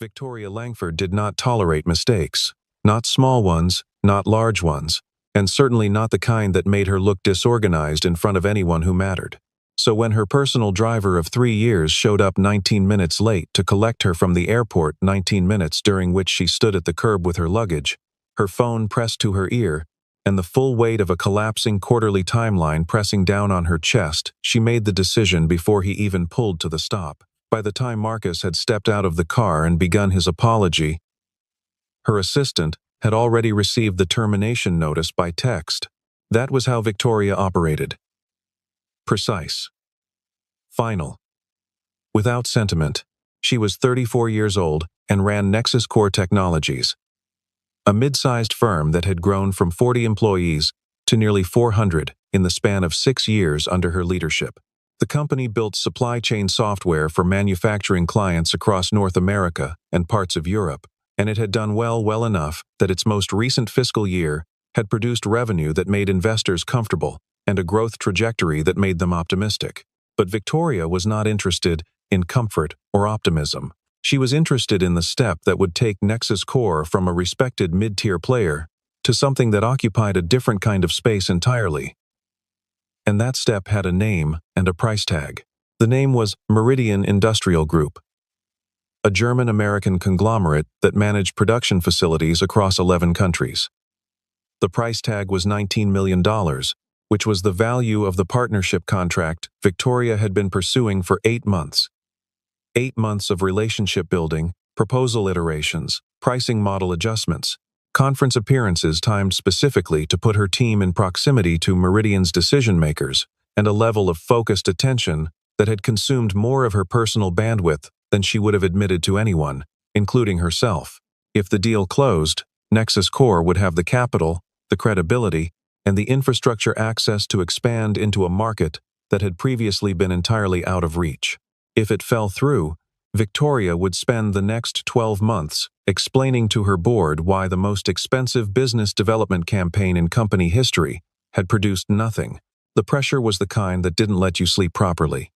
Victoria Langford did not tolerate mistakes. Not small ones, not large ones, and certainly not the kind that made her look disorganized in front of anyone who mattered. So when her personal driver of 3 years showed up 19 minutes late to collect her from the airport, 19 minutes during which she stood at the curb with her luggage, her phone pressed to her ear, and the full weight of a collapsing quarterly timeline pressing down on her chest, she made the decision before he even pulled to the stop. By the time Marcus had stepped out of the car and begun his apology, her assistant had already received the termination notice by text. That was how Victoria operated. Precise. Final. Without sentiment. She was 34 years old and ran Nexus Core Technologies, a mid-sized firm that had grown from 40 employees to nearly 400 in the span of 6 years under her leadership. The company built supply chain software for manufacturing clients across North America and parts of Europe, and it had done well enough that its most recent fiscal year had produced revenue that made investors comfortable and a growth trajectory that made them optimistic. But Victoria was not interested in comfort or optimism. She was interested in the step that would take Nexus Core from a respected mid-tier player to something that occupied a different kind of space entirely. And that step had a name and a price tag. The name was Meridian Industrial Group, a German-American conglomerate that managed production facilities across 11 countries. The price tag was $19 million, which was the value of the partnership contract Victoria had been pursuing for 8 months. 8 months of relationship building, proposal iterations, pricing model adjustments, conference appearances timed specifically to put her team in proximity to Meridian's decision-makers, and a level of focused attention that had consumed more of her personal bandwidth than she would have admitted to anyone, including herself. If the deal closed, Nexus Core would have the capital, the credibility, and the infrastructure access to expand into a market that had previously been entirely out of reach. If it fell through, Victoria would spend the next 12 months explaining to her board why the most expensive business development campaign in company history had produced nothing. The pressure was the kind that didn't let you sleep properly.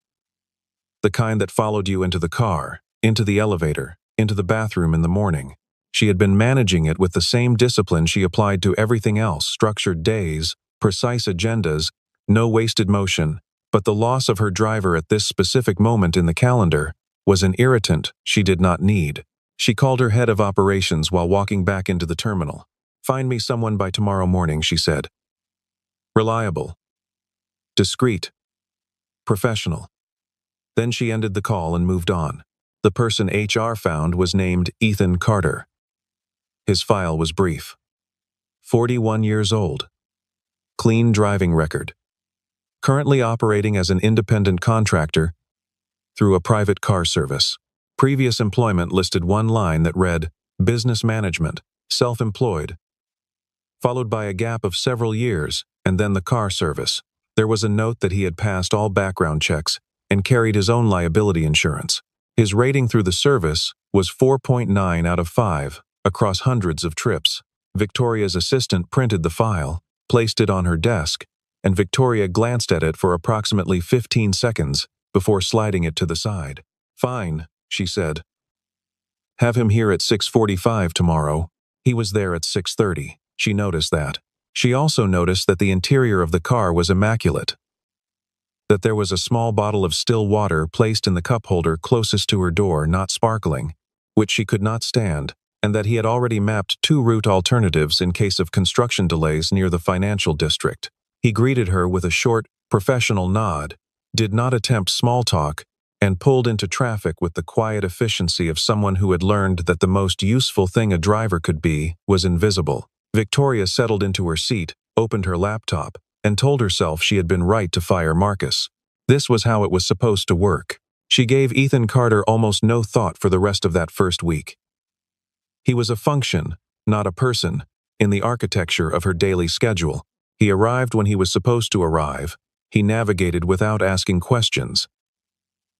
The kind that followed you into the car, into the elevator, into the bathroom in the morning. She had been managing it with the same discipline she applied to everything else: structured days, precise agendas, no wasted motion. But the loss of her driver at this specific moment in the calendar was an irritant she did not need. She called her head of operations while walking back into the terminal. "Find me someone by tomorrow morning," she said. "Reliable. Discreet. Professional." Then she ended the call and moved on. The person HR found was named Ethan Carter. His file was brief. 41 years old. Clean driving record. Currently operating as an independent contractor through a private car service. Previous employment listed one line that read, "Business management, self-employed," followed by a gap of several years, and then the car service. There was a note that he had passed all background checks and carried his own liability insurance. His rating through the service was 4.9 out of 5, across hundreds of trips. Victoria's assistant printed the file, placed it on her desk, and Victoria glanced at it for approximately 15 seconds before sliding it to the side. "Fine," she said. "Have him here at 6:45 tomorrow." He was there at 6:30. She noticed that. She also noticed that the interior of the car was immaculate, that there was a small bottle of still water placed in the cup holder closest to her door, not sparkling, which she could not stand, and that he had already mapped 2 route alternatives in case of construction delays near the financial district. He greeted her with a short, professional nod, did not attempt small talk, and pulled into traffic with the quiet efficiency of someone who had learned that the most useful thing a driver could be was invisible. Victoria settled into her seat, opened her laptop, and told herself she had been right to fire Marcus. This was how it was supposed to work. She gave Ethan Carter almost no thought for the rest of that first week. He was a function, not a person, in the architecture of her daily schedule. He arrived when he was supposed to arrive, he navigated without asking questions,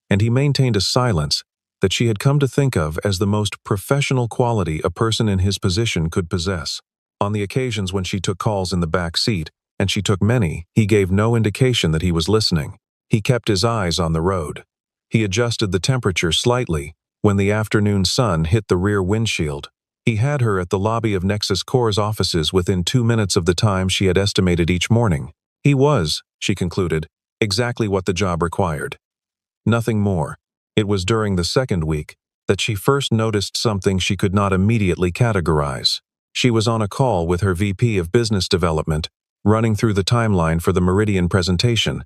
and he maintained a silence that she had come to think of as the most professional quality a person in his position could possess. On the occasions when she took calls in the back seat, and she took many, he gave no indication that he was listening. He kept his eyes on the road. He adjusted the temperature slightly, When the afternoon sun hit the rear windshield, he had her at the lobby of Nexus Corps' offices within 2 minutes of the time she had estimated each morning. He was, she concluded, exactly what the job required. Nothing more. It was during the second week that she first noticed something she could not immediately categorize. She was on a call with her VP of Business Development, running through the timeline for the Meridian presentation.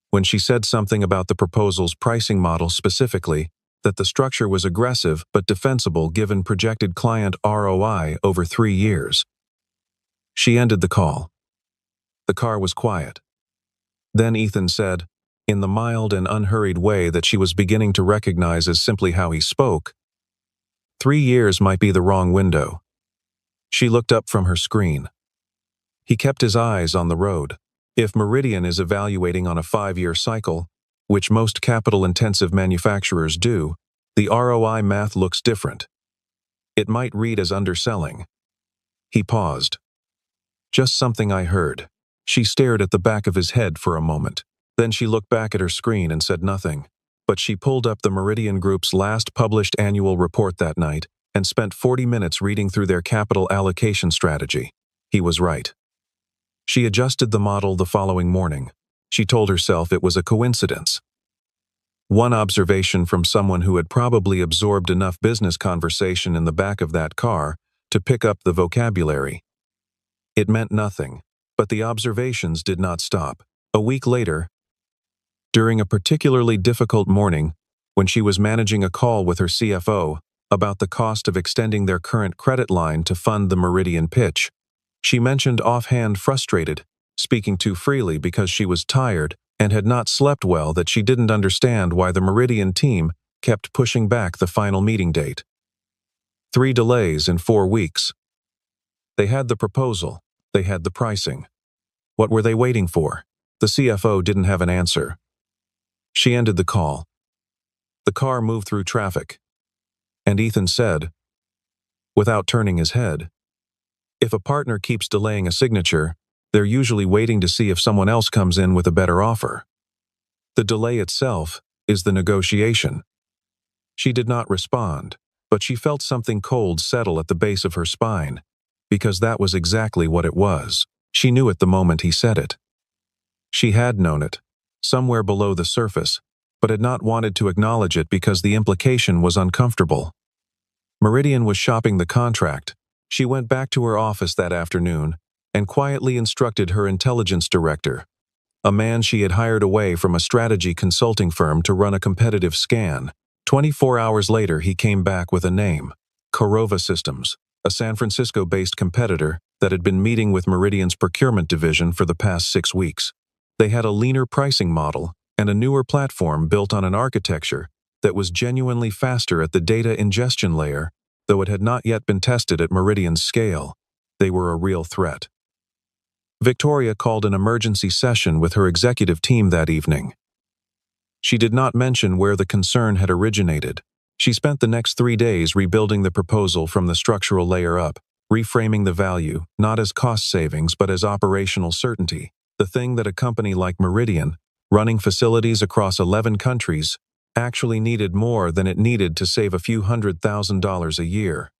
When she said something about the proposal's pricing model specifically, that the structure was aggressive but defensible given projected client ROI over 3 years. She ended the call. The car was quiet. Then Ethan said, in the mild and unhurried way that she was beginning to recognize as simply how he spoke, 3 years might be the wrong window. She looked up from her screen. He kept his eyes on the road. If Meridian is evaluating on a 5-year cycle, which most capital-intensive manufacturers do, the ROI math looks different. It might read as underselling. He paused. Just something I heard. She stared at the back of his head for a moment. Then she looked back at her screen and said nothing. But she pulled up the Meridian Group's last published annual report that night and spent 40 minutes reading through their capital allocation strategy. He was right. She adjusted the model the following morning. She told herself it was a coincidence. One observation from someone who had probably absorbed enough business conversation in the back of that car to pick up the vocabulary. It meant nothing, but the observations did not stop. A week later, during a particularly difficult morning, when she was managing a call with her CFO about the cost of extending their current credit line to fund the Meridian pitch, she mentioned offhand frustrated, speaking too freely because she was tired and had not slept well, that she didn't understand why the Meridian team kept pushing back the final meeting date. 3 delays in 4 weeks. They had the proposal. They had the pricing. What were they waiting for? The CFO didn't have an answer. She ended the call. The car moved through traffic. And Ethan said, without turning his head, if a partner keeps delaying a signature, they're usually waiting to see if someone else comes in with a better offer. The delay itself is the negotiation. She did not respond, but she felt something cold settle at the base of her spine, because that was exactly what it was. She knew it the moment he said it. She had known it, somewhere below the surface, but had not wanted to acknowledge it because the implication was uncomfortable. Meridian was shopping the contract. She went back to her office that afternoon and quietly instructed her intelligence director, a man she had hired away from a strategy consulting firm to run a competitive scan. 24 hours later, he came back with a name, Corova Systems, a San Francisco-based competitor that had been meeting with Meridian's procurement division for the past 6 weeks. They had a leaner pricing model and a newer platform built on an architecture that was genuinely faster at the data ingestion layer, though it had not yet been tested at Meridian's scale. They were a real threat. Victoria called an emergency session with her executive team that evening. She did not mention where the concern had originated. She spent the next 3 days rebuilding the proposal from the structural layer up, reframing the value, not as cost savings but as operational certainty, the thing that a company like Meridian, running facilities across 11 countries, actually needed more than it needed to save a few $100,000 a year.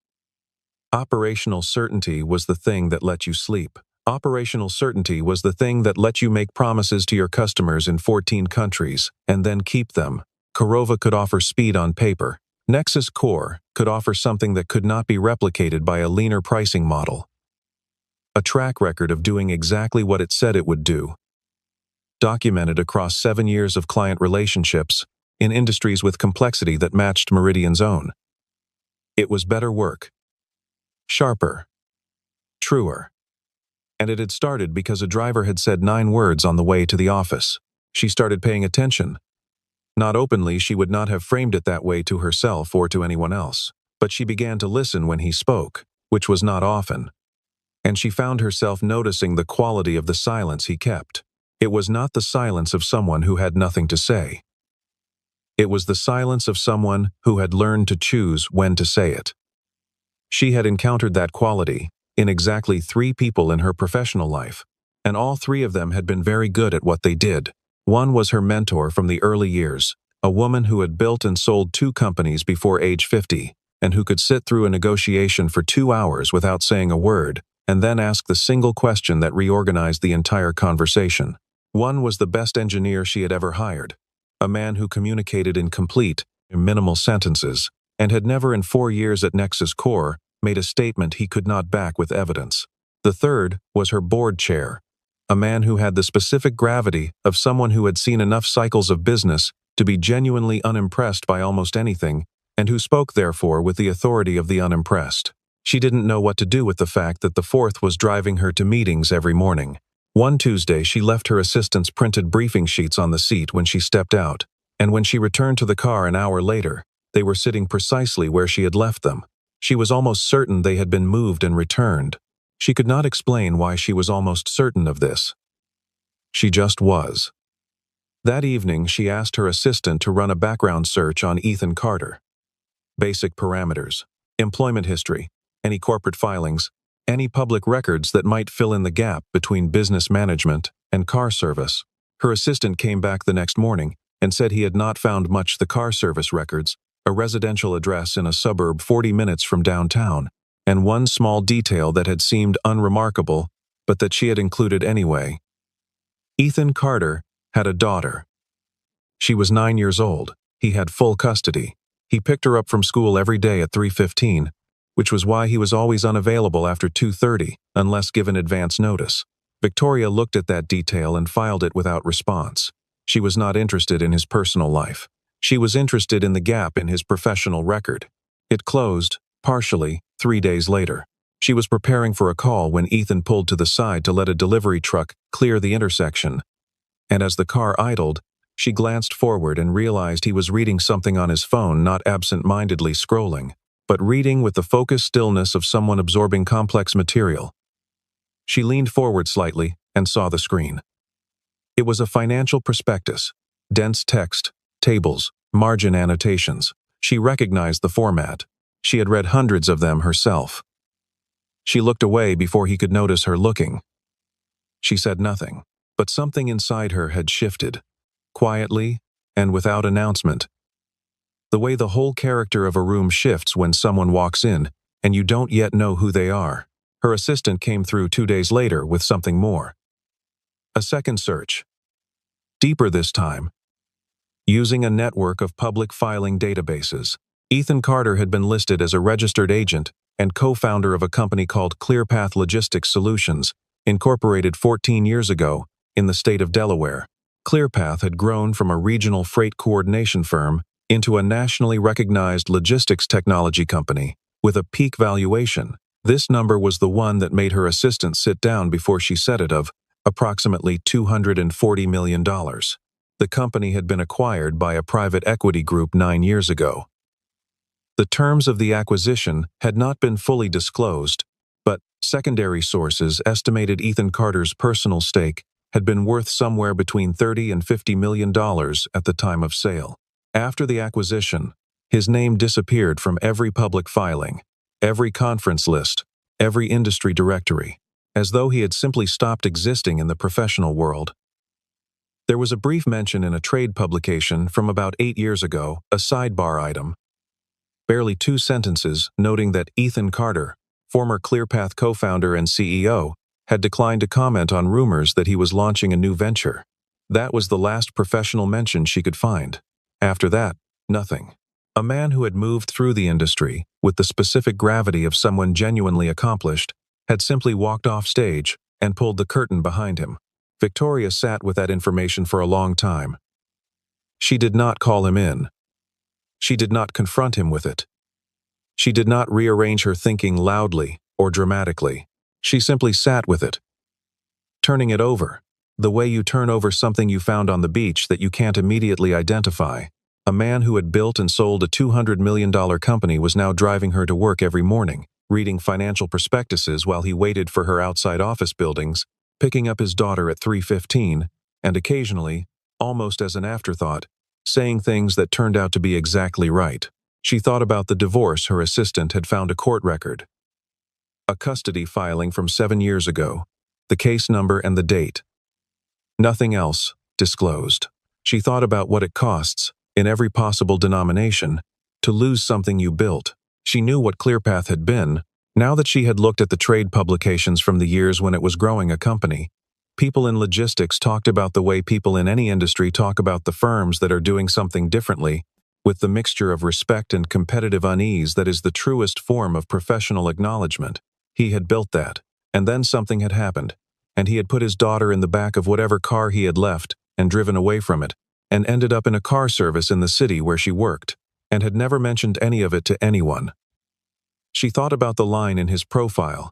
Operational certainty was the thing that let you sleep. Operational certainty was the thing that let you make promises to your customers in 14 countries and then keep them. Corova could offer speed on paper. Nexus Corps could offer something that could not be replicated by a leaner pricing model. A track record of doing exactly what it said it would do. Documented across 7 years of client relationships in industries with complexity that matched Meridian's own. It was better work. Sharper. Truer. And it had started because a driver had said 9 words on the way to the office. She started paying attention. Not openly, she would not have framed it that way to herself or to anyone else, but she began to listen when he spoke, which was not often. And she found herself noticing the quality of the silence he kept. It was not the silence of someone who had nothing to say. It was the silence of someone who had learned to choose when to say it. She had encountered that quality in exactly 3 people in her professional life, and all 3 of them had been very good at what they did. One was her mentor from the early years, a woman who had built and sold 2 companies before age 50, and who could sit through a negotiation for 2 hours without saying a word, and then ask the single question that reorganized the entire conversation. One was the best engineer she had ever hired, a man who communicated in complete, minimal sentences, and had never in 4 years at Nexus Core made a statement he could not back with evidence. The third was her board chair, a man who had the specific gravity of someone who had seen enough cycles of business to be genuinely unimpressed by almost anything, and who spoke therefore with the authority of the unimpressed. She didn't know what to do with the fact that the fourth was driving her to meetings every morning. One Tuesday she left her assistant's printed briefing sheets on the seat when she stepped out, and when she returned to the car an hour later, they were sitting precisely where she had left them. She was almost certain they had been moved and returned. She could not explain why she was almost certain of this. She just was. That evening, she asked her assistant to run a background search on Ethan Carter. Basic parameters: employment history, any corporate filings, any public records that might fill in the gap between business management and car service. Her assistant came back the next morning and said he had not found much. The car service records, a residential address in a suburb 40 minutes from downtown, and one small detail that had seemed unremarkable, but that she had included anyway. Ethan Carter had a daughter. She was 9 years old. He had full custody. He picked her up from school every day at 3:15, which was why he was always unavailable after 2:30, unless given advance notice. Victoria looked at that detail and filed it without response. She was not interested in his personal life. She was interested in the gap in his professional record. It closed, partially, 3 days later. She was preparing for a call when Ethan pulled to the side to let a delivery truck clear the intersection. And as the car idled, she glanced forward and realized he was reading something on his phone, not absent-mindedly scrolling, but reading with the focused stillness of someone absorbing complex material. She leaned forward slightly and saw the screen. It was a financial prospectus, dense text, tables, margin annotations. She recognized the format. She had read hundreds of them herself. She looked away before he could notice her looking. She said nothing, but something inside her had shifted, quietly and without announcement. The way the whole character of a room shifts when someone walks in and you don't yet know who they are. Her assistant came through 2 days later with something more. A second search. Deeper this time. Using a network of public filing databases, Ethan Carter had been listed as a registered agent and co-founder of a company called ClearPath Logistics Solutions, incorporated 14 years ago in the state of Delaware. ClearPath had grown from a regional freight coordination firm into a nationally recognized logistics technology company with a peak valuation. This number was the one that made her assistant sit down before she said it, of approximately $240 million. The company had been acquired by a private equity group 9 years ago. The terms of the acquisition had not been fully disclosed, but secondary sources estimated Ethan Carter's personal stake had been worth somewhere between $30 and $50 million at the time of sale. After the acquisition, his name disappeared from every public filing, every conference list, every industry directory, as though he had simply stopped existing in the professional world. There was a brief mention in a trade publication from about 8 years ago, a sidebar item, barely 2 sentences, noting that Ethan Carter, former ClearPath co-founder and CEO, had declined to comment on rumors that he was launching a new venture. That was the last professional mention she could find. After that, nothing. A man who had moved through the industry with the specific gravity of someone genuinely accomplished had simply walked off stage and pulled the curtain behind him. Victoria sat with that information for a long time. She did not call him in. She did not confront him with it. She did not rearrange her thinking loudly or dramatically. She simply sat with it, turning it over, the way you turn over something you found on the beach that you can't immediately identify. A man who had built and sold a $200 million company was now driving her to work every morning, reading financial prospectuses while he waited for her outside office buildings, picking up his daughter at 3:15, and occasionally, almost as an afterthought, saying things that turned out to be exactly right. She thought about the divorce her assistant had found, a court record, a custody filing from 7 years ago, the case number and the date. Nothing else disclosed. She thought about what it costs in every possible denomination, to lose something you built. She knew what ClearPath had been. Now that she had looked at the trade publications from the years when it was growing a company, people in logistics talked about the way people in any industry talk about the firms that are doing something differently, with the mixture of respect and competitive unease that is the truest form of professional acknowledgement. He had built that, and then something had happened, and he had put his daughter in the back of whatever car he had left and driven away from it, and ended up in a car service in the city where she worked, and had never mentioned any of it to anyone. She thought about the line in his profile: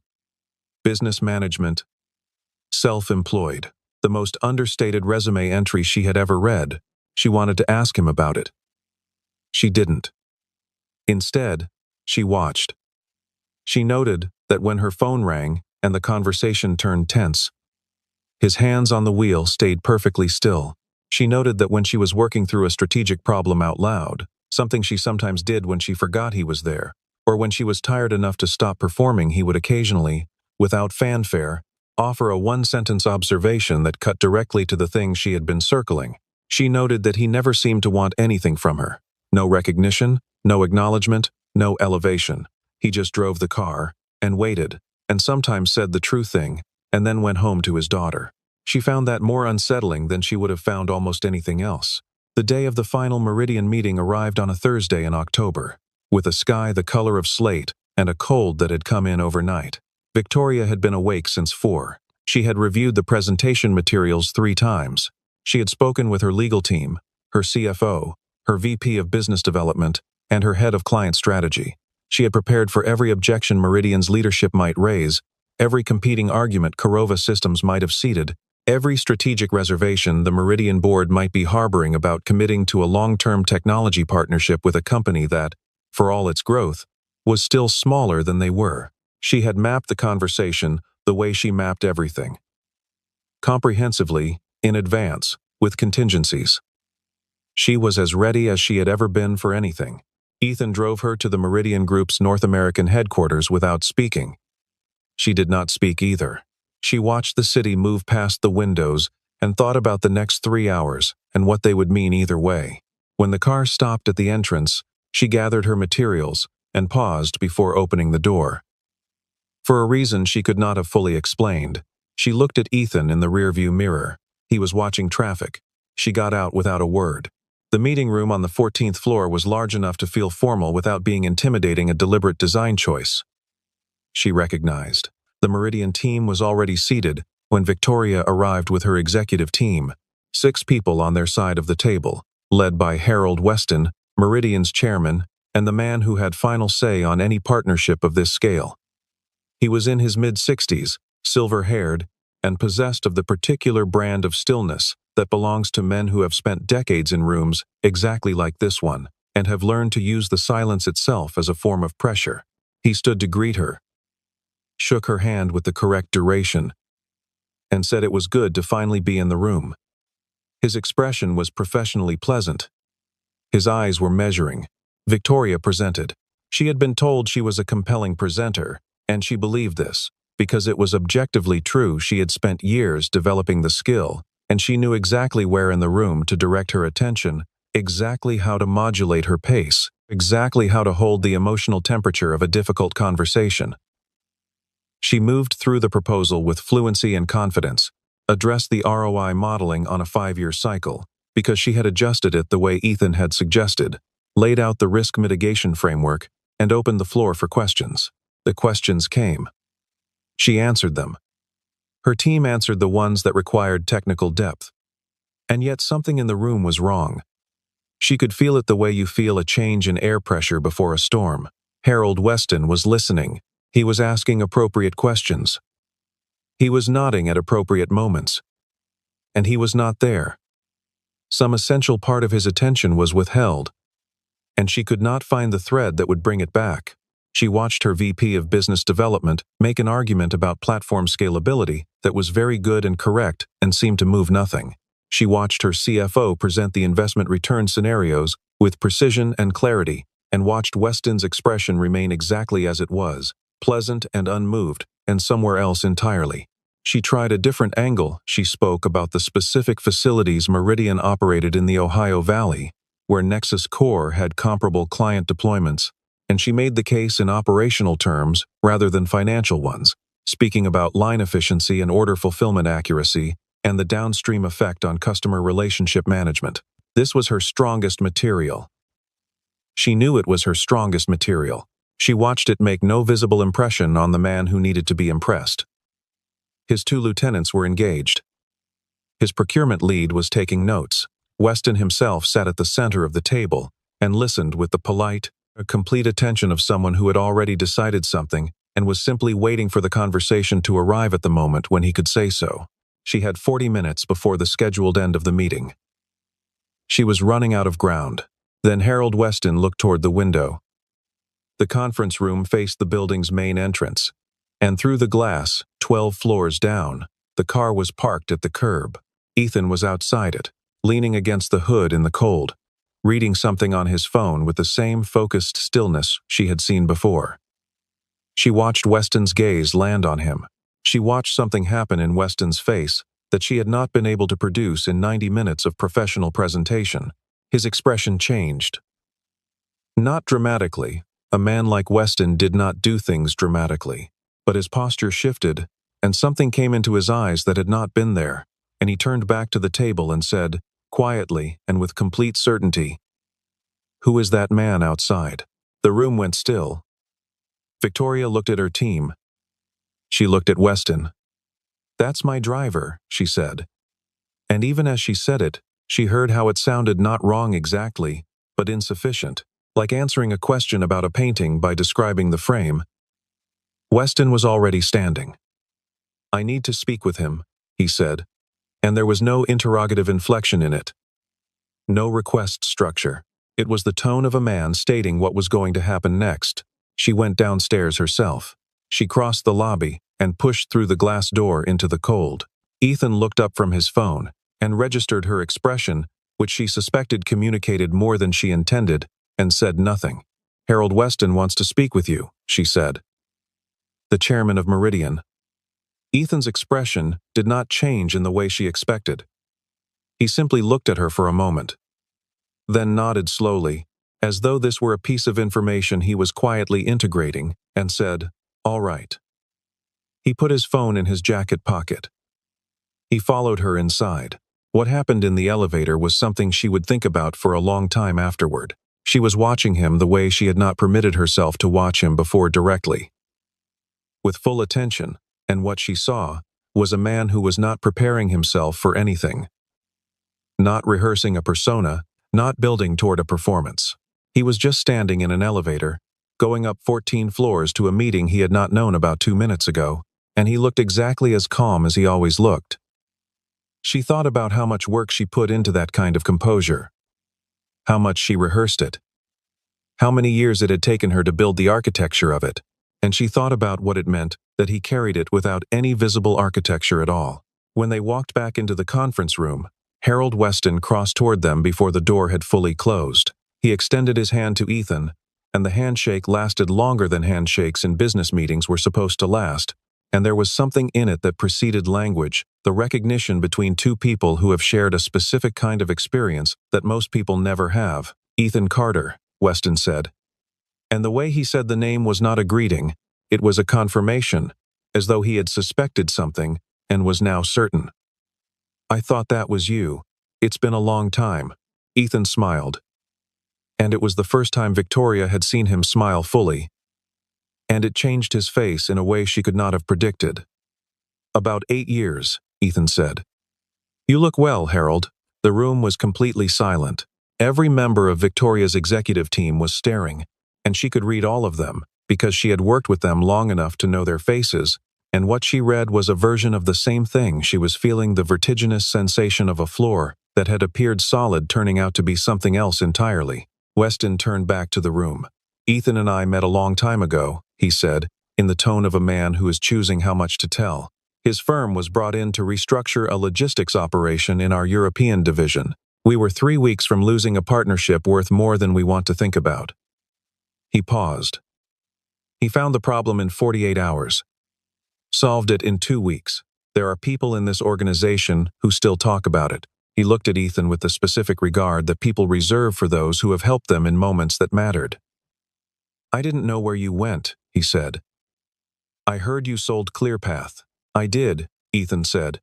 business management, self-employed, the most understated resume entry she had ever read. She wanted to ask him about it. She didn't. Instead, she watched. She noted that when her phone rang and the conversation turned tense, his hands on the wheel stayed perfectly still. She noted that when she was working through a strategic problem out loud, something she sometimes did when she forgot he was there, or when she was tired enough to stop performing, he would occasionally, without fanfare, offer a one-sentence observation that cut directly to the thing she had been circling. She noted that he never seemed to want anything from her. No recognition, no acknowledgement, no elevation. He just drove the car, and waited, and sometimes said the true thing, and then went home to his daughter. She found that more unsettling than she would have found almost anything else. The day of the final Meridian meeting arrived on a Thursday in October, with a sky the color of slate and a cold that had come in overnight. Victoria had been awake since 4. She had reviewed the presentation materials 3 times. She had spoken with her legal team, her CFO, her VP of Business Development, and her head of client strategy. She had prepared for every objection Meridian's leadership might raise, every competing argument Korova Systems might have seated, every strategic reservation the Meridian board might be harboring about committing to a long-term technology partnership with a company that, for all its growth, was still smaller than they were. She had mapped the conversation the way she mapped everything. Comprehensively, in advance, with contingencies. She was as ready as she had ever been for anything. Ethan drove her to the Meridian Group's North American headquarters without speaking. She did not speak either. She watched the city move past the windows and thought about the next 3 hours and what they would mean either way. When the car stopped at the entrance, she gathered her materials and paused before opening the door. For a reason she could not have fully explained, she looked at Ethan in the rearview mirror. He was watching traffic. She got out without a word. The meeting room on the 14th floor was large enough to feel formal without being intimidating, a deliberate design choice. She recognized. The Meridian team was already seated when Victoria arrived with her executive team, 6 people on their side of the table, led by Harold Weston, Meridian's chairman, and the man who had final say on any partnership of this scale. He was in his mid-60s, silver-haired, and possessed of the particular brand of stillness that belongs to men who have spent decades in rooms exactly like this one and have learned to use the silence itself as a form of pressure. He stood to greet her, shook her hand with the correct duration, and said it was good to finally be in the room. His expression was professionally pleasant. His eyes were measuring. Victoria presented. She had been told she was a compelling presenter, and she believed this, because it was objectively true. She had spent years developing the skill, and she knew exactly where in the room to direct her attention, exactly how to modulate her pace, exactly how to hold the emotional temperature of a difficult conversation. She moved through the proposal with fluency and confidence, addressed the ROI modeling on a 5-year cycle, because she had adjusted it the way Ethan had suggested, laid out the risk mitigation framework, and opened the floor for questions. The questions came. She answered them. Her team answered the ones that required technical depth. And yet something in the room was wrong. She could feel it the way you feel a change in air pressure before a storm. Harold Weston was listening. He was asking appropriate questions. He was nodding at appropriate moments. And he was not there. Some essential part of his attention was withheld, and she could not find the thread that would bring it back. She watched her VP of Business Development make an argument about platform scalability that was very good and correct and seemed to move nothing. She watched her CFO present the investment return scenarios with precision and clarity, and watched Weston's expression remain exactly as it was, pleasant and unmoved, and somewhere else entirely. She tried a different angle. She spoke about the specific facilities Meridian operated in the Ohio Valley, where Nexus Core had comparable client deployments, and she made the case in operational terms rather than financial ones, speaking about line efficiency and order fulfillment accuracy and the downstream effect on customer relationship management. This was her strongest material. She knew it was her strongest material. She watched it make no visible impression on the man who needed to be impressed. His 2 lieutenants were engaged. His procurement lead was taking notes. Weston himself sat at the center of the table and listened with the polite, complete attention of someone who had already decided something and was simply waiting for the conversation to arrive at the moment when he could say so. She had 40 minutes before the scheduled end of the meeting. She was running out of ground. Then Harold Weston looked toward the window. The conference room faced the building's main entrance, and through the glass, 12 floors down, the car was parked at the curb. Ethan was outside it, leaning against the hood in the cold, reading something on his phone with the same focused stillness she had seen before. She watched Weston's gaze land on him. She watched something happen in Weston's face that she had not been able to produce in 90 minutes of professional presentation. His expression changed. Not dramatically. A man like Weston did not do things dramatically, but his posture shifted, and something came into his eyes that had not been there, and he turned back to the table and said, quietly and with complete certainty, "Who is that man outside?" The room went still. Victoria looked at her team. She looked at Weston. "That's my driver," she said. And even as she said it, she heard how it sounded not wrong exactly, but insufficient, like answering a question about a painting by describing the frame. Weston was already standing. "I need to speak with him," he said, and there was no interrogative inflection in it. No request structure. It was the tone of a man stating what was going to happen next. She went downstairs herself. She crossed the lobby and pushed through the glass door into the cold. Ethan looked up from his phone and registered her expression, which she suspected communicated more than she intended, and said nothing. "Harold Weston wants to speak with you," she said. The chairman of Meridian. Ethan's expression did not change in the way she expected. He simply looked at her for a moment, then nodded slowly, as though this were a piece of information he was quietly integrating, and said, "All right." He put his phone in his jacket pocket. He followed her inside. What happened in the elevator was something she would think about for a long time afterward. She was watching him the way she had not permitted herself to watch him before directly, with full attention, and what she saw was a man who was not preparing himself for anything, not rehearsing a persona, not building toward a performance. He was just standing in an elevator, going up 14 floors to a meeting he had not known about 2 minutes ago, and he looked exactly as calm as he always looked. She thought about how much work she put into that kind of composure, how much she rehearsed it, how many years it had taken her to build the architecture of it, and she thought about what it meant that he carried it without any visible architecture at all. When they walked back into the conference room, Harold Weston crossed toward them before the door had fully closed. He extended his hand to Ethan, and the handshake lasted longer than handshakes in business meetings were supposed to last, and there was something in it that preceded language, the recognition between two people who have shared a specific kind of experience that most people never have. "Ethan Carter," Weston said. And the way he said the name was not a greeting, it was a confirmation, as though he had suspected something and was now certain. "I thought that was you. It's been a long time." Ethan smiled. And it was the first time Victoria had seen him smile fully. And it changed his face in a way she could not have predicted. "About 8 years," Ethan said. "You look well, Harold." The room was completely silent. Every member of Victoria's executive team was staring, and she could read all of them, because she had worked with them long enough to know their faces, and what she read was a version of the same thing. She was feeling the vertiginous sensation of a floor that had appeared solid turning out to be something else entirely. Weston turned back to the room. "Ethan and I met a long time ago," he said, in the tone of a man who is choosing how much to tell. "His firm was brought in to restructure a logistics operation in our European division. We were 3 weeks from losing a partnership worth more than we want to think about." He paused. "He found the problem in 48 hours. Solved it in 2 weeks. There are people in this organization who still talk about it. He looked at Ethan with the specific regard that people reserve for those who have helped them in moments that mattered. "I didn't know where you went," he said. "I heard you sold ClearPath." "I did," Ethan said.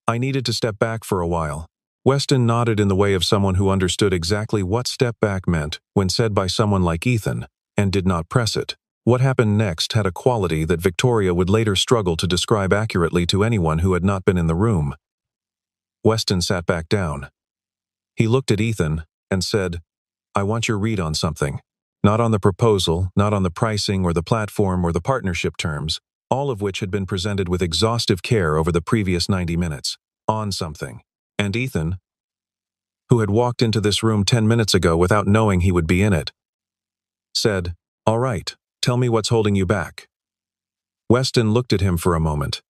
"I needed to step back for a while." Weston nodded in the way of someone who understood exactly what step back meant when said by someone like Ethan, and did not press it. What happened next had a quality that Victoria would later struggle to describe accurately to anyone who had not been in the room. Weston sat back down. He looked at Ethan and said, "I want your read on something. Not on the proposal, not on the pricing or the platform or the partnership terms, all of which had been presented with exhaustive care over the previous 90 minutes. On something." And Ethan, who had walked into this room 10 minutes ago without knowing he would be in it, said, "All right, tell me what's holding you back." Weston looked at him for a moment.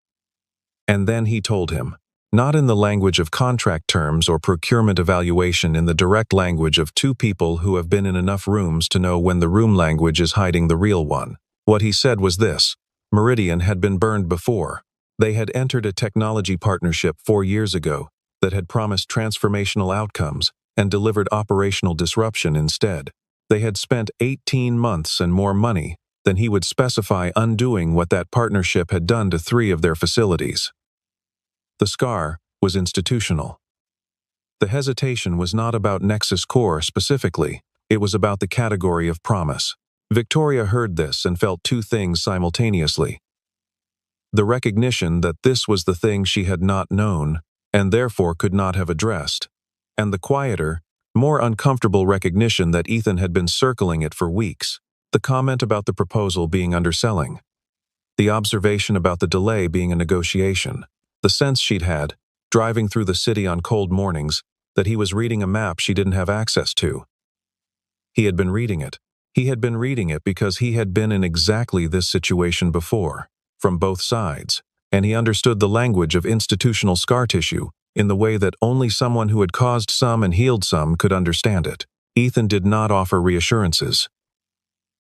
And then he told him, not in the language of contract terms or procurement evaluation, in the direct language of two people who have been in enough rooms to know when the room language is hiding the real one. What he said was this: Meridian had been burned before. They had entered a technology partnership 4 years ago that had promised transformational outcomes and delivered operational disruption instead. They had spent 18 months and more money than he would specify undoing what that partnership had done to 3 of their facilities. The scar was institutional. The hesitation was not about Nexus Core specifically, it was about the category of promise. Victoria heard this and felt 2 things simultaneously. The recognition that this was the thing she had not known, and therefore could not have addressed, and the quieter, more uncomfortable recognition that Ethan had been circling it for weeks. The comment about the proposal being underselling. The observation about the delay being a negotiation. The sense she'd had, driving through the city on cold mornings, that he was reading a map she didn't have access to. He had been reading it. He had been reading it because he had been in exactly this situation before, from both sides, and he understood the language of institutional scar tissue in the way that only someone who had caused some and healed some could understand it. Ethan did not offer reassurances.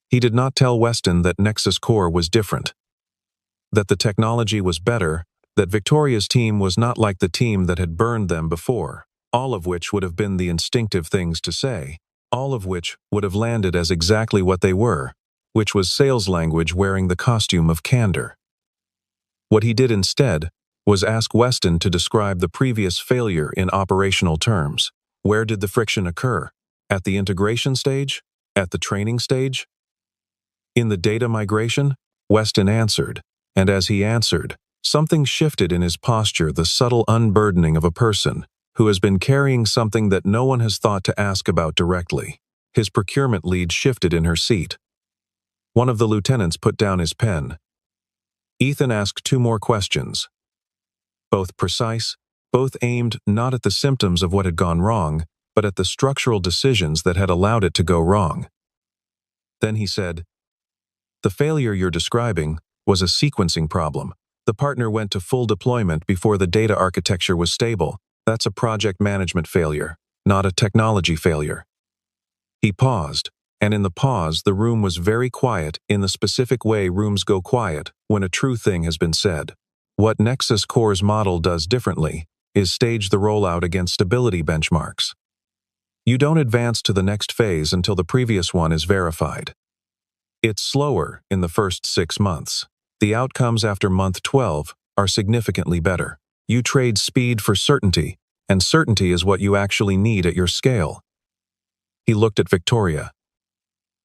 He did not tell Weston that Nexus Core was different, that the technology was better, that Victoria's team was not like the team that had burned them before, all of which would have been the instinctive things to say, all of which would have landed as exactly what they were, which was sales language wearing the costume of candor. What he did instead was ask Weston to describe the previous failure in operational terms. Where did the friction occur? At the integration stage? At the training stage? In the data migration? Weston answered, and as he answered, something shifted in his posture, the subtle unburdening of a person who has been carrying something that no one has thought to ask about directly. His procurement lead shifted in her seat. One of the lieutenants put down his pen. Ethan asked 2 more questions. Both precise, both aimed not at the symptoms of what had gone wrong, but at the structural decisions that had allowed it to go wrong. Then he said, "The failure you're describing was a sequencing problem. The partner went to full deployment before the data architecture was stable. That's a project management failure, not a technology failure." He paused, and in the pause the room was very quiet in the specific way rooms go quiet when a true thing has been said. What Nexus Core's model does differently is stage the rollout against stability benchmarks. You don't advance to the next phase until the previous one is verified. It's slower in the first 6 months. The outcomes after month 12 are significantly better. You trade speed for certainty, and certainty is what you actually need at your scale. He looked at Victoria.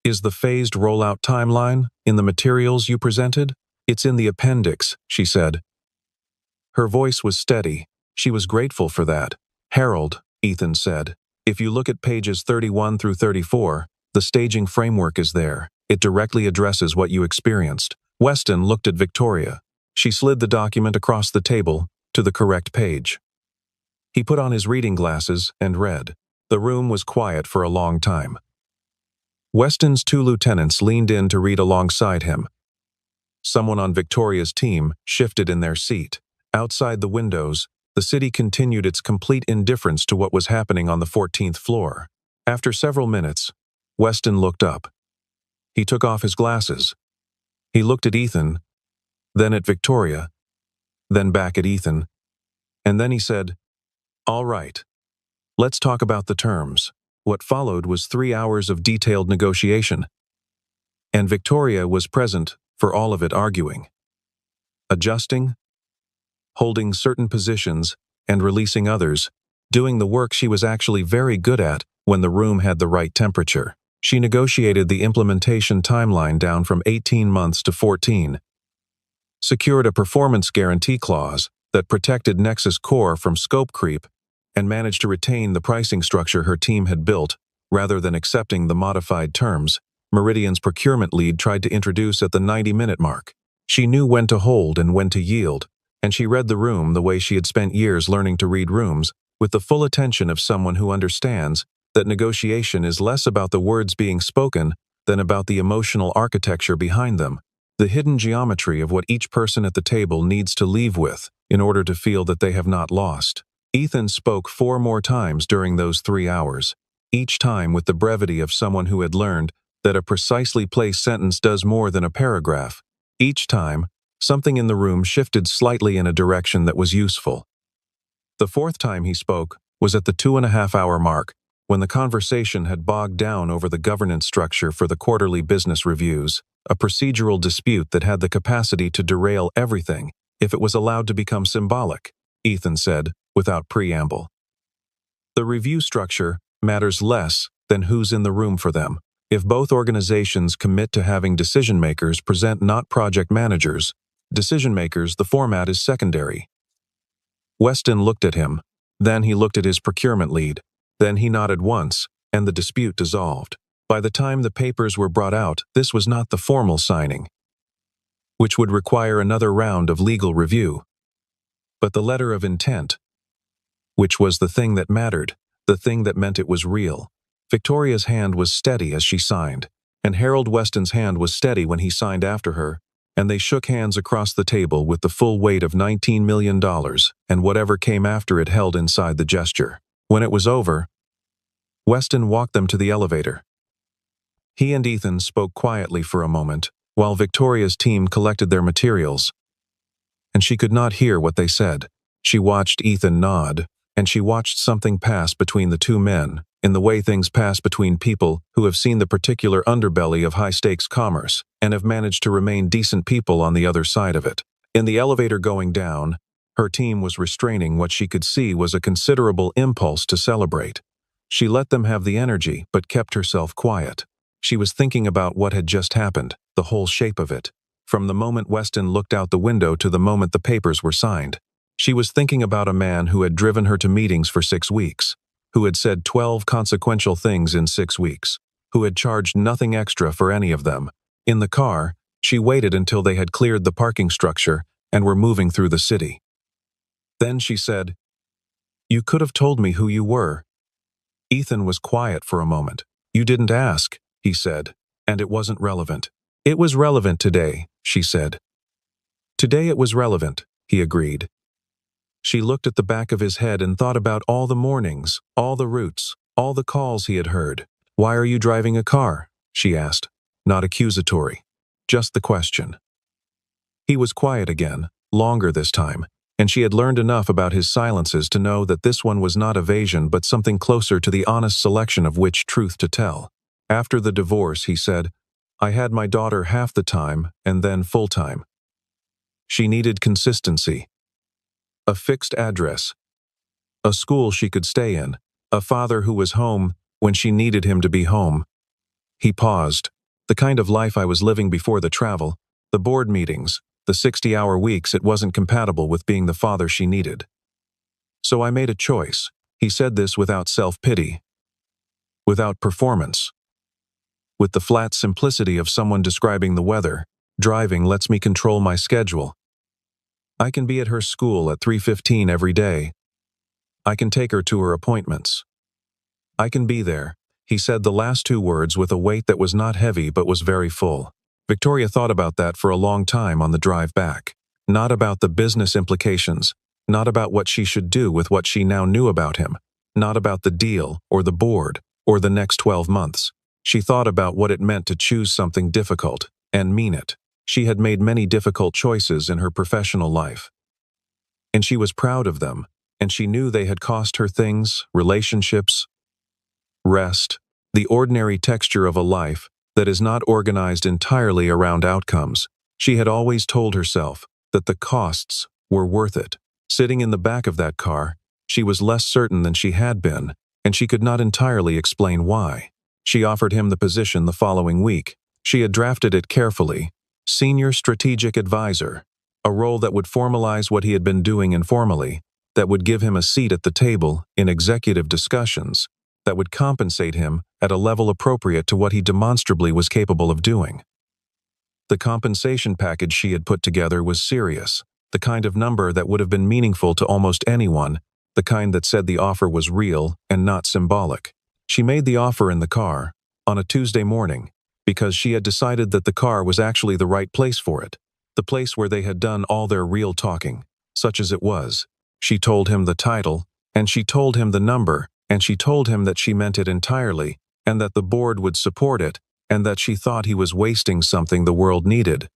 "Is the phased rollout timeline in the materials you presented?" "It's in the appendix," she said. Her voice was steady. She was grateful for that. "Harold," Ethan said, "if you look at pages 31 through 34, the staging framework is there. It directly addresses what you experienced." Weston looked at Victoria. She slid the document across the table to the correct page. He put on his reading glasses and read. The room was quiet for a long time. Weston's 2 lieutenants leaned in to read alongside him. Someone on Victoria's team shifted in their seat. Outside the windows, the city continued its complete indifference to what was happening on the 14th floor. After several minutes, Weston looked up. He took off his glasses. He looked at Ethan, then at Victoria, then back at Ethan, and then he said, All right. Let's talk about the terms. What followed was 3 hours of detailed negotiation, and Victoria was present for all of it, arguing, adjusting, holding certain positions, and releasing others, doing the work she was actually very good at when the room had the right temperature. She negotiated the implementation timeline down from 18 months to 14, secured a performance guarantee clause that protected Nexus Core from scope creep, and managed to retain the pricing structure her team had built, rather than accepting the modified terms Meridian's procurement lead tried to introduce at the 90-minute mark. She knew when to hold and when to yield, and she read the room the way she had spent years learning to read rooms, with the full attention of someone who understands that negotiation is less about the words being spoken than about the emotional architecture behind them, the hidden geometry of what each person at the table needs to leave with in order to feel that they have not lost. Ethan spoke 4 more times during those 3 hours, each time with the brevity of someone who had learned that a precisely placed sentence does more than a paragraph. Each time, something in the room shifted slightly in a direction that was useful. The 4th time he spoke was at the 2.5-hour mark, when the conversation had bogged down over the governance structure for the quarterly business reviews, a procedural dispute that had the capacity to derail everything if it was allowed to become symbolic, Ethan said, without preamble. The review structure matters less than who's in the room for them. If both organizations commit to having decision-makers present, not project managers, decision-makers, the format is secondary. Weston looked at him. Then he looked at his procurement lead. Then he nodded once, and the dispute dissolved. By the time the papers were brought out, this was not the formal signing, which would require another round of legal review, but the letter of intent, which was the thing that mattered, the thing that meant it was real. Victoria's hand was steady as she signed, and Harold Weston's hand was steady when he signed after her, and they shook hands across the table with the full weight of $19 million and whatever came after it held inside the gesture. When it was over, Weston walked them to the elevator. He and Ethan spoke quietly for a moment, while Victoria's team collected their materials, and she could not hear what they said. She watched Ethan nod, and she watched something pass between the two men, in the way things pass between people who have seen the particular underbelly of high-stakes commerce and have managed to remain decent people on the other side of it. In the elevator going down, her team was restraining what she could see was a considerable impulse to celebrate. She let them have the energy, but kept herself quiet. She was thinking about what had just happened, the whole shape of it, from the moment Weston looked out the window to the moment the papers were signed. She was thinking about a man who had driven her to meetings for 6 weeks, who had said 12 consequential things in 6 weeks, who had charged nothing extra for any of them. In the car, she waited until they had cleared the parking structure and were moving through the city. Then she said, "You could have told me who you were." Ethan was quiet for a moment. "You didn't ask," he said, "and it wasn't relevant." "It was relevant today," she said. "Today it was relevant," he agreed. She looked at the back of his head and thought about all the mornings, all the routes, all the calls he had heard. "Why are you driving a car?" she asked, not accusatory, just the question. He was quiet again, longer this time, and she had learned enough about his silences to know that this one was not evasion but something closer to the honest selection of which truth to tell. After the divorce, he said, "I had my daughter half the time and then full-time." She needed consistency. A fixed address, a school she could stay in, a father who was home when she needed him to be home. He paused. "The kind of life I was living before the travel, the board meetings, the 60-hour weeks, it wasn't compatible with being the father she needed. So I made a choice." He said this without self-pity, without performance, with the flat simplicity of someone describing the weather. "Driving lets me control my schedule. I can be at her school at 3:15 every day. I can take her to her appointments. I can be there." He said the last 2 words with a weight that was not heavy but was very full. Victoria thought about that for a long time on the drive back. Not about the business implications, not about what she should do with what she now knew about him, not about the deal or the board or the next 12 months. She thought about what it meant to choose something difficult and mean it. She had made many difficult choices in her professional life, and she was proud of them, and she knew they had cost her things, relationships, rest, the ordinary texture of a life that is not organized entirely around outcomes. She had always told herself that the costs were worth it. Sitting in the back of that car, she was less certain than she had been, and she could not entirely explain why. She offered him the position the following week. She had drafted it carefully. Senior Strategic Advisor, a role that would formalize what he had been doing informally, that would give him a seat at the table in executive discussions, that would compensate him at a level appropriate to what he demonstrably was capable of doing. The compensation package she had put together was serious, the kind of number that would have been meaningful to almost anyone, the kind that said the offer was real and not symbolic. She made the offer in the car, on a Tuesday morning, because she had decided that the car was actually the right place for it, the place where they had done all their real talking, such as it was. She told him the title, and she told him the number, and she told him that she meant it entirely, and that the board would support it, and that she thought he was wasting something the world needed.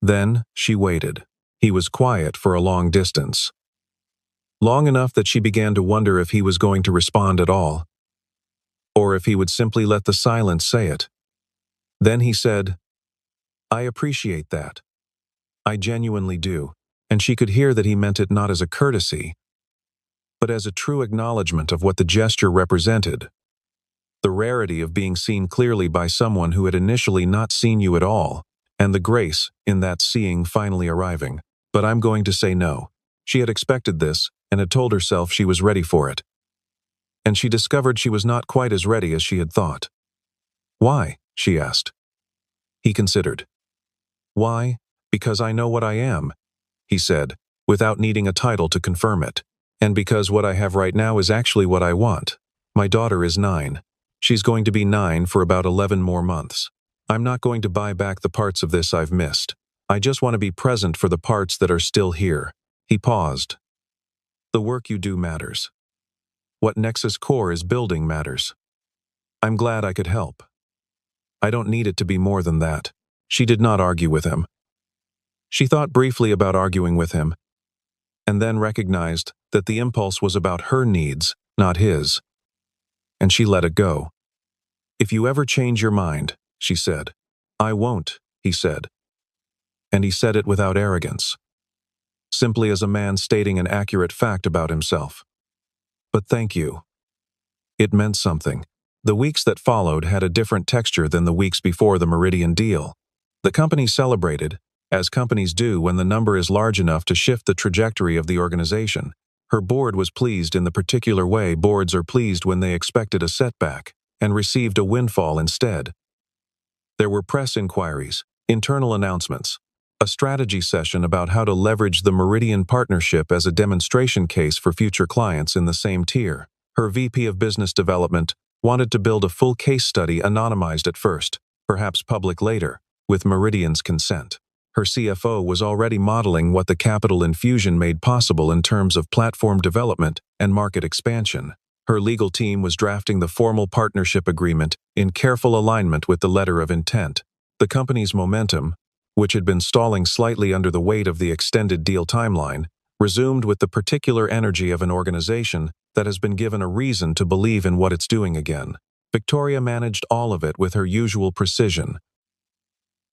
Then she waited. He was quiet for a long distance. Long enough that she began to wonder if he was going to respond at all, or if he would simply let the silence say it. Then he said, "I appreciate that. I genuinely do." And she could hear that he meant it not as a courtesy, but as a true acknowledgement of what the gesture represented. The rarity of being seen clearly by someone who had initially not seen you at all, and the grace in that seeing finally arriving. But I'm going to say no. She had expected this, and had told herself she was ready for it. And she discovered she was not quite as ready as she had thought. "Why?" she asked. He considered. "Why? Because I know what I am," he said, without needing a title to confirm it. "And because what I have right now is actually what I want. My daughter is 9. She's going to be 9 for about 11 more months. I'm not going to buy back the parts of this I've missed. I just want to be present for the parts that are still here." He paused. "The work you do matters. What Nexus Core is building matters. I'm glad I could help. I don't need it to be more than that." She did not argue with him. She thought briefly about arguing with him, and then recognized that the impulse was about her needs, not his. And she let it go. "If you ever change your mind," she said. "I won't," he said. And he said it without arrogance, simply as a man stating an accurate fact about himself. "But thank you." It meant something. The weeks that followed had a different texture than the weeks before the Meridian deal. The company celebrated, as companies do when the number is large enough to shift the trajectory of the organization. Her board was pleased in the particular way boards are pleased when they expected a setback, and received a windfall instead. There were press inquiries, internal announcements, a strategy session about how to leverage the Meridian partnership as a demonstration case for future clients in the same tier. Her VP of Business Development wanted to build a full case study anonymized at first, perhaps public later, with Meridian's consent. Her CFO was already modeling what the capital infusion made possible in terms of platform development and market expansion. Her legal team was drafting the formal partnership agreement in careful alignment with the letter of intent. The company's momentum, which had been stalling slightly under the weight of the extended deal timeline, resumed with the particular energy of an organization that has been given a reason to believe in what it's doing again. Victoria managed all of it with her usual precision,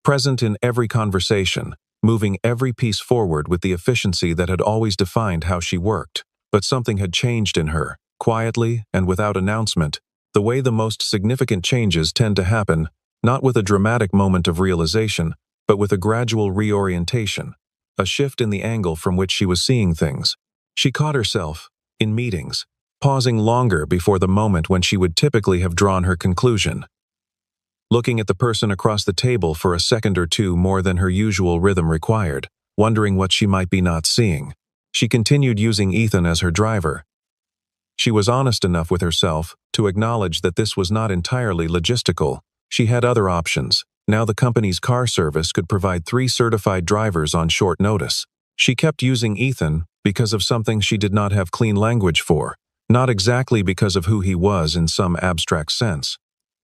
present in every conversation, moving every piece forward with the efficiency that had always defined how she worked. But something had changed in her, quietly and without announcement, the way the most significant changes tend to happen, not with a dramatic moment of realization, but with a gradual reorientation, a shift in the angle from which she was seeing things. She caught herself, in meetings, pausing longer before the moment when she would typically have drawn her conclusion, looking at the person across the table for a second or two more than her usual rhythm required, wondering what she might be not seeing. She continued using Ethan as her driver. She was honest enough with herself to acknowledge that this was not entirely logistical. She had other options. Now the company's car service could provide 3 certified drivers on short notice. She kept using Ethan because of something she did not have clean language for, not exactly because of who he was in some abstract sense,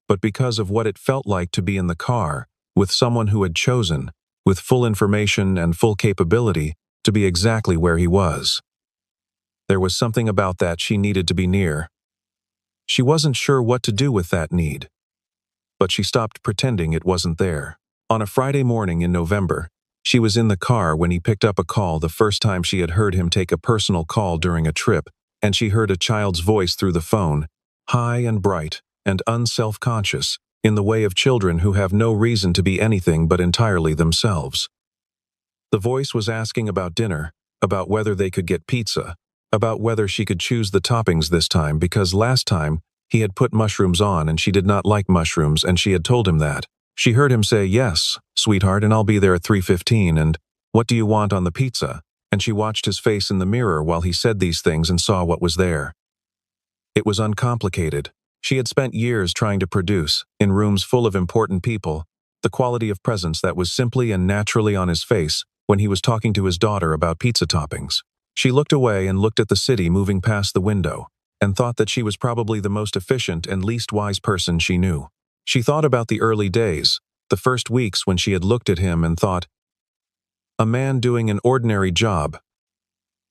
but because of what it felt like to be in the car with someone who had chosen, with full information and full capability, to be exactly where he was. There was something about that she needed to be near. She wasn't sure what to do with that need, but she stopped pretending it wasn't there. On a Friday morning in November, she was in the car when he picked up a call, the first time she had heard him take a personal call during a trip, and she heard a child's voice through the phone, high and bright and unself-conscious, in the way of children who have no reason to be anything but entirely themselves. The voice was asking about dinner, about whether they could get pizza, about whether she could choose the toppings this time because last time he had put mushrooms on and she did not like mushrooms and she had told him that. She heard him say, "Yes, sweetheart, and I'll be there at 3:15, and what do you want on the pizza?" And she watched his face in the mirror while he said these things and saw what was there. It was uncomplicated. She had spent years trying to produce, in rooms full of important people, the quality of presence that was simply and naturally on his face when he was talking to his daughter about pizza toppings. She looked away and looked at the city moving past the window, and thought that she was probably the most efficient and least wise person she knew. She thought about the early days, the first weeks when she had looked at him and thought, a man doing an ordinary job.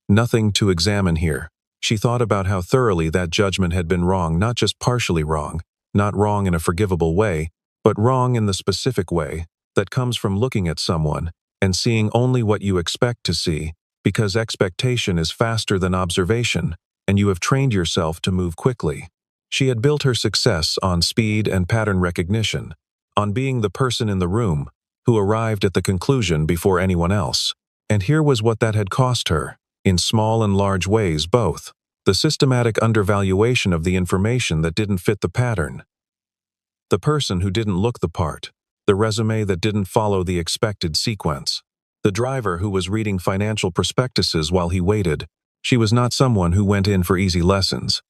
Nothing to examine here. She thought about how thoroughly that judgment had been wrong, not just partially wrong, not wrong in a forgivable way, but wrong in the specific way that comes from looking at someone and seeing only what you expect to see, because expectation is faster than observation, and you have trained yourself to move quickly. She had built her success on speed and pattern recognition, on being the person in the room who arrived at the conclusion before anyone else. And here was what that had cost her, in small and large ways both: the systematic undervaluation of the information that didn't fit the pattern, the person who didn't look the part, the resume that didn't follow the expected sequence, the driver who was reading financial prospectuses while he waited. She was not someone who went in for easy lessons.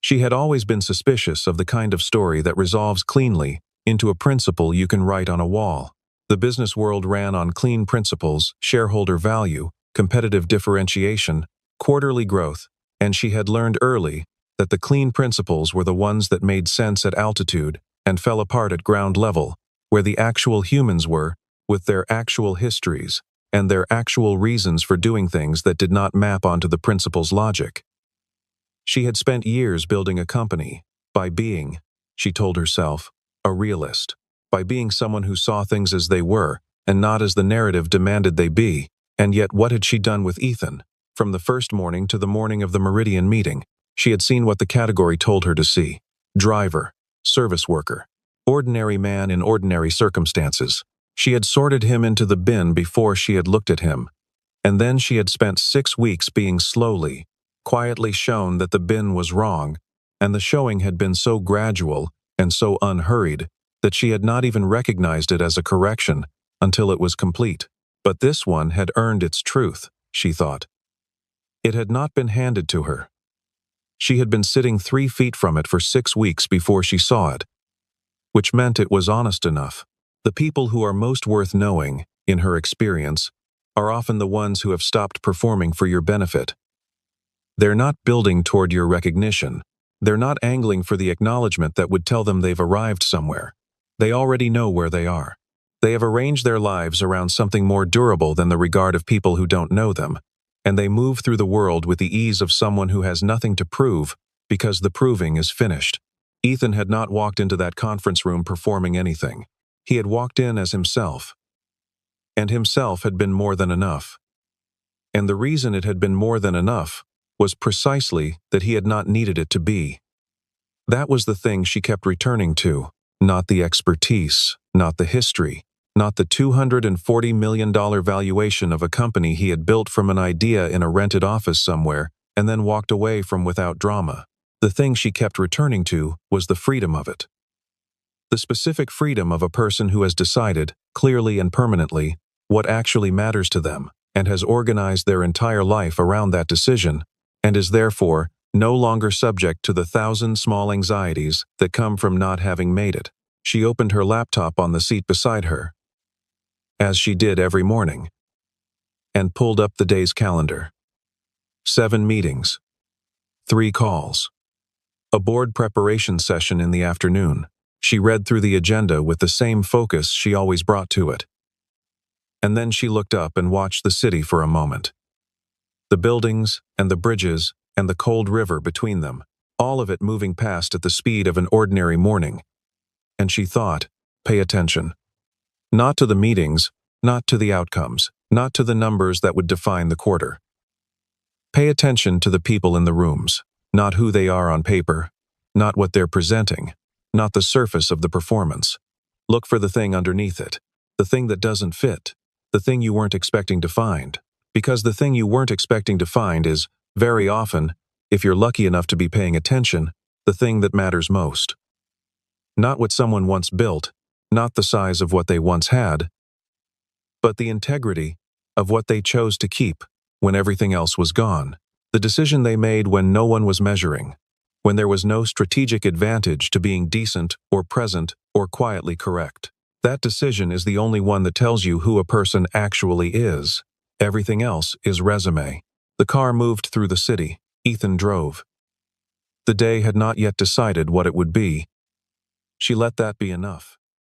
She had always been suspicious of the kind of story that resolves cleanly into a principle you can write on a wall. The business world ran on clean principles: shareholder value, competitive differentiation, quarterly growth, and she had learned early that the clean principles were the ones that made sense at altitude and fell apart at ground level, where the actual humans were, with their actual histories and their actual reasons for doing things that did not map onto the principle's logic. She had spent years building a company by being, she told herself, a realist, by being someone who saw things as they were and not as the narrative demanded they be. And yet what had she done with Ethan? From the first morning to the morning of the Meridian meeting, she had seen what the category told her to see: driver, service worker, ordinary man in ordinary circumstances. She had sorted him into the bin before she had looked at him, and then she had spent 6 weeks being slowly, quietly shown that the bin was wrong, and the showing had been so gradual and so unhurried that she had not even recognized it as a correction until it was complete. But this one had earned its truth, she thought. It had not been handed to her. She had been sitting 3 feet from it for 6 weeks before she saw it, which meant it was honest enough. The people who are most worth knowing, in her experience, are often the ones who have stopped performing for your benefit. They're not building toward your recognition. They're not angling for the acknowledgement that would tell them they've arrived somewhere. They already know where they are. They have arranged their lives around something more durable than the regard of people who don't know them, and they move through the world with the ease of someone who has nothing to prove because the proving is finished. Ethan had not walked into that conference room performing anything. He had walked in as himself, and himself had been more than enough. And the reason it had been more than enough was precisely that he had not needed it to be. That was the thing she kept returning to, not the expertise, not the history, not the $240 million valuation of a company he had built from an idea in a rented office somewhere and then walked away from without drama. The thing she kept returning to was the freedom of it. The specific freedom of a person who has decided, clearly and permanently, what actually matters to them, and has organized their entire life around that decision, and is therefore no longer subject to the 1,000 small anxieties that come from not having made it. She opened her laptop on the seat beside her, as she did every morning, and pulled up the day's calendar. 7 meetings, 3 calls, a board preparation session in the afternoon. She read through the agenda with the same focus she always brought to it. And then she looked up and watched the city for a moment. The buildings and the bridges and the cold river between them, all of it moving past at the speed of an ordinary morning. And she thought, pay attention. Not to the meetings, not to the outcomes, not to the numbers that would define the quarter. Pay attention to the people in the rooms, not who they are on paper, not what they're presenting, not the surface of the performance. Look for the thing underneath it, the thing that doesn't fit, the thing you weren't expecting to find. Because the thing you weren't expecting to find is, very often, if you're lucky enough to be paying attention, the thing that matters most. Not what someone once built, not the size of what they once had, but the integrity of what they chose to keep when everything else was gone. The decision they made when no one was measuring, when there was no strategic advantage to being decent or present or quietly correct. That decision is the only one that tells you who a person actually is. Everything else is resume. The car moved through the city. Ethan drove. The day had not yet decided what it would be. She let that be enough.